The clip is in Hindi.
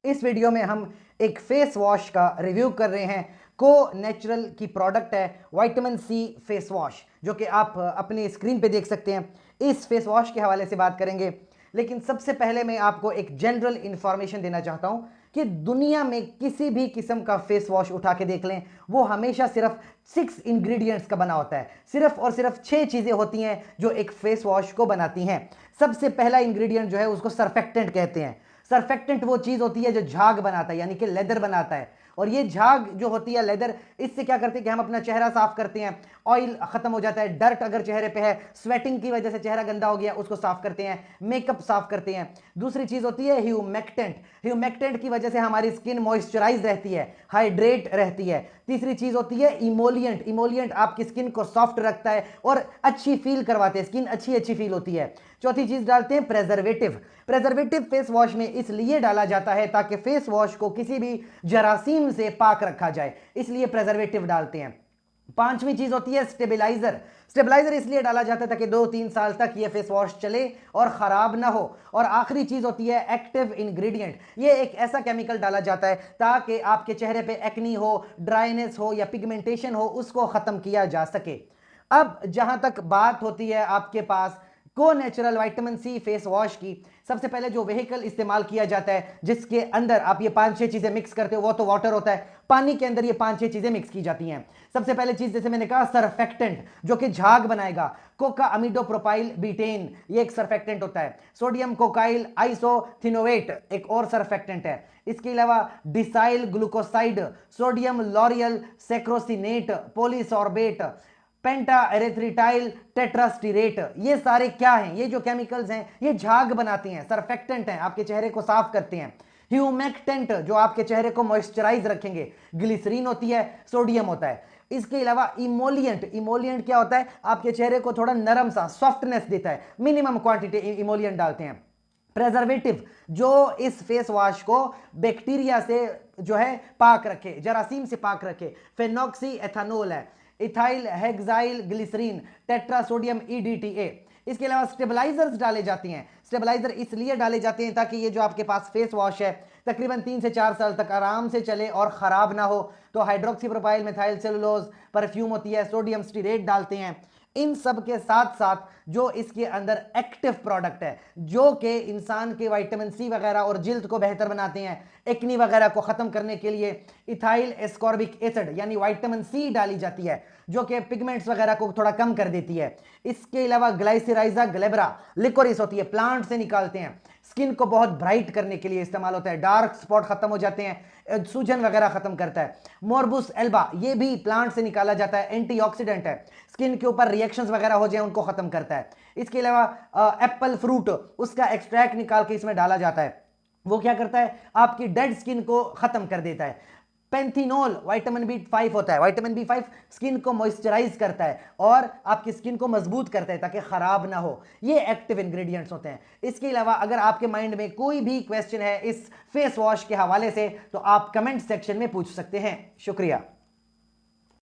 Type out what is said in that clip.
इस वीडियो में हम एक फेस वॉश का रिव्यू कर रहे हैं। को नेचुरल की प्रोडक्ट है विटामिन सी फेस वॉश, जो कि आप अपनी स्क्रीन पे देख सकते हैं। इस फेस वॉश के हवाले से बात करेंगे, लेकिन सबसे पहले मैं आपको एक जनरल इंफॉर्मेशन देना चाहता हूं कि दुनिया में किसी भी किस्म का फेस वॉश उठा के देख लें, वो हमेशा सिर्फ 6 इंग्रेडिएंट्स का बना होता है। सिर्फ और सिर्फ 6 चीज़ें होती हैं जो एक फेस वॉश को बनाती हैं। सबसे पहला इंग्रेडिएंट जो है उसको सरफेक्टेंट कहते हैं। सरफेक्टेंट वो चीज़ होती है जो झाग बनाता है, यानी कि लेदर बनाता है। और ये झाग जो होती है लेदर, इससे क्या करते हैं कि हम अपना चेहरा साफ करते हैं, ऑयल खत्म हो जाता है, डर्ट अगर चेहरे पे है, स्वेटिंग की वजह से चेहरा गंदा हो गया उसको साफ करते हैं, मेकअप साफ करते हैं। दूसरी चीज होती है ह्यूमेक्टेंट। ह्यूमेक्टेंट की वजह से हमारी स्किन मॉइस्चराइज रहती है, हाइड्रेट रहती है। तीसरी चीज होती है इमोलियंट। इमोलियंट आपकी स्किन को सॉफ्ट रखता है और अच्छी फील करवाते हैं, स्किन अच्छी अच्छी फील होती है। चौथी चीज डालते हैं प्रेजर्वेटिव। प्रेजर्वेटिव फेस वॉश में इसलिए डाला जाता है ताकि फेस वॉश को किसी भी जरासीम से पाक रखा जाए, इसलिए प्रेजर्वेटिव डालते हैं। पांचवी चीज होती है स्टेबलाइजर। स्टेबलाइजर इसलिए डाला जाता है ताकि 2-3 साल तक ये फेस वॉश चले और खराब ना हो। और आखिरी चीज होती है एक्टिव इंग्रेडिएंट। ये एक ऐसा केमिकल डाला जाता है ताकि आपके चेहरे पे एक्नी हो, ड्राइनेस हो या पिगमेंटेशन हो, उसको खत्म किया जा सके। अब जहां तक बात होती है आपके पास को natural vitamin C face wash की, सबसे पहले जो व्हीकल इस्तेमाल किया जाता है जिसके अंदर आप ये 5-6 चीजें मिक्स करते हो, वो तो वाटर होता है। पानी के अंदर ये 5-6 चीजें मिक्स की जाती हैं। सबसे पहले चीज जैसे मैंने कहा सरफेक्टेंट, जो कि झाग बनाएगा। कोका अमीडो प्रोपाइल बीटेन, ये एक सरफेक्टेंट होता है। सोडियम कोकाइल आइसोथिनोएट एक और सरफेक्टेंट है। इसके अलावा decyl glucoside, sodium lauroyl sarcosinate, polysorbate, pentaerythrityl tetrastearate, ये सारे क्या हैं? ये जो केमिकल्स हैं ये झाग बनाती हैं, सरफेक्टेंट हैं, आपके चेहरे को साफ करते हैं। ह्यूमेक्टेंट जो आपके चेहरे को मॉइस्चराइज रखेंगे। ग्लिसरीन होती है, सोडियम होता है। इसके अलावा इमोलियंट। इमोलियंट क्या होता है? आपके चेहरे को थोड़ा नरम सा सॉफ्टनेस देता है, मिनिमम क्वांटिटी इमोलियंट डालते हैं। प्रेजर्वेटिव जो इस फेस वॉश को बैक्टीरिया से जो है पाक रखे, जरासीम से पाक रखे। फेनॉक्सी एथानोल है, इथाइल हेक्साइल ग्लिसरीन, टेट्रासोडियम ईडीटीए। इसके अलावा स्टेबलाइजर्स डाले जाते हैं। स्टेबलाइजर इसलिए डाले जाते हैं ताकि ये जो आपके पास फेस वॉश है तकरीबन 3 से 4 साल तक आराम से चले और खराब ना हो। तो hydroxy propyl methyl cellulose perfume होती है, सोडियम स्टीरेट डालते हैं। इन सब के साथ साथ जो इसके अंदर एक्टिव प्रोडक्ट है जो कि इंसान के विटामिन सी वगैरह और जिल्द को बेहतर बनाते हैं, एक्नी वगैरह को खत्म करने के लिए इथाइल एस्कॉर्बिक एसिड यानी विटामिन सी डाली जाती है, जो कि पिगमेंट्स वगैरह को थोड़ा कम कर देती है। इसके अलावा ग्लाइसिराइजा ग्लेब्रा लिकोरिस होती है, प्लांट से निकालते हैं, स्किन को बहुत ब्राइट करने के लिए इस्तेमाल होता है, डार्क स्पॉट खत्म हो जाते हैं, सूजन वगैरह खत्म करता है। मोरबुस एल्बा ये भी प्लांट से निकाला जाता है, एंटीऑक्सीडेंट है, स्किन के ऊपर रिएक्शंस वगैरह हो जाए उनको खत्म करता है। इसके अलावा एप्पल फ्रूट, उसका एक्सट्रैक्ट निकाल के इसमें डाला जाता है, वो क्या करता है? आपकी डेड स्किन को खत्म कर देता है। पेंथिनोल विटामिन बी 5 होता है, विटामिन बी 5 स्किन को मॉइस्चराइज करता है और आपकी स्किन को मजबूत करता है ताकि खराब ना हो। ये एक्टिव इंग्रेडिएंट्स होते हैं। इसके अलावा अगर आपके माइंड में कोई भी क्वेश्चन है इस फेस वॉश के हवाले से तो आप कमेंट सेक्शन में पूछ सकते हैं। शुक्रिया।